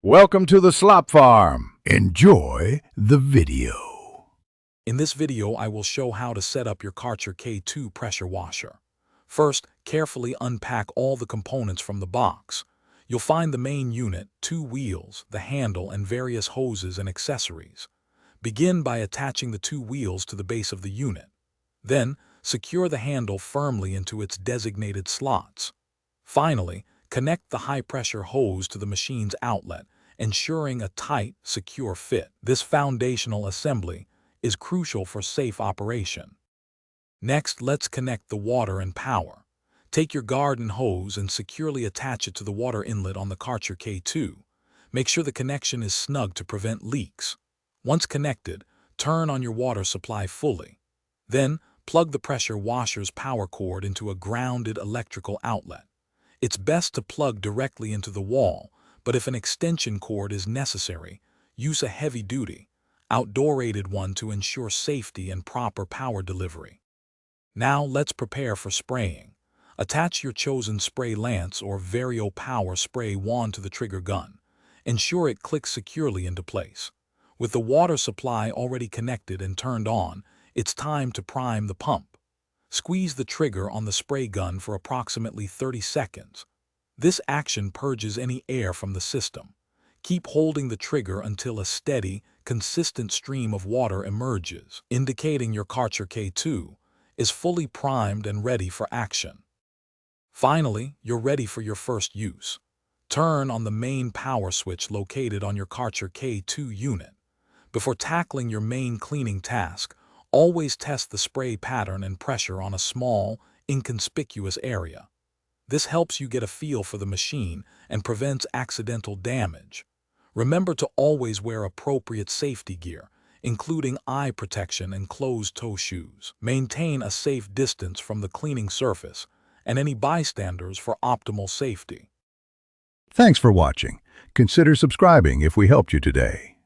Welcome to the Slop Farm. Enjoy the video. In this video, I will show how to set up your Karcher K2 pressure washer. First, carefully unpack all the components from the box. You'll find the main unit, 2 wheels, the handle, and various hoses and accessories. Begin by attaching the 2 wheels to the base of the unit. Then, secure the handle firmly into its designated slots. Finally, connect the high-pressure hose to the machine's outlet, ensuring a tight, secure fit. This foundational assembly is crucial for safe operation. Next, let's connect the water and power. Take your garden hose and securely attach it to the water inlet on the Karcher K2. Make sure the connection is snug to prevent leaks. Once connected, turn on your water supply fully. Then, plug the pressure washer's power cord into a grounded electrical outlet. It's best to plug directly into the wall, but if an extension cord is necessary, use a heavy-duty, outdoor-rated one to ensure safety and proper power delivery. Now let's prepare for spraying. Attach your chosen spray lance or Vario power spray wand to the trigger gun. Ensure it clicks securely into place. With the water supply already connected and turned on, it's time to prime the pump. Squeeze the trigger on the spray gun for approximately 30 seconds. This action purges any air from the system. Keep holding the trigger until a steady, consistent stream of water emerges, indicating your Karcher K2 is fully primed and ready for action. Finally, you're ready for your first use. Turn on the main power switch located on your Karcher K2 unit. Before tackling your main cleaning task, always test the spray pattern and pressure on a small, inconspicuous area. This helps you get a feel for the machine and prevents accidental damage. Remember to always wear appropriate safety gear, including eye protection and closed-toe shoes. Maintain a safe distance from the cleaning surface and any bystanders for optimal safety. Thanks for watching. Consider subscribing if we helped you today.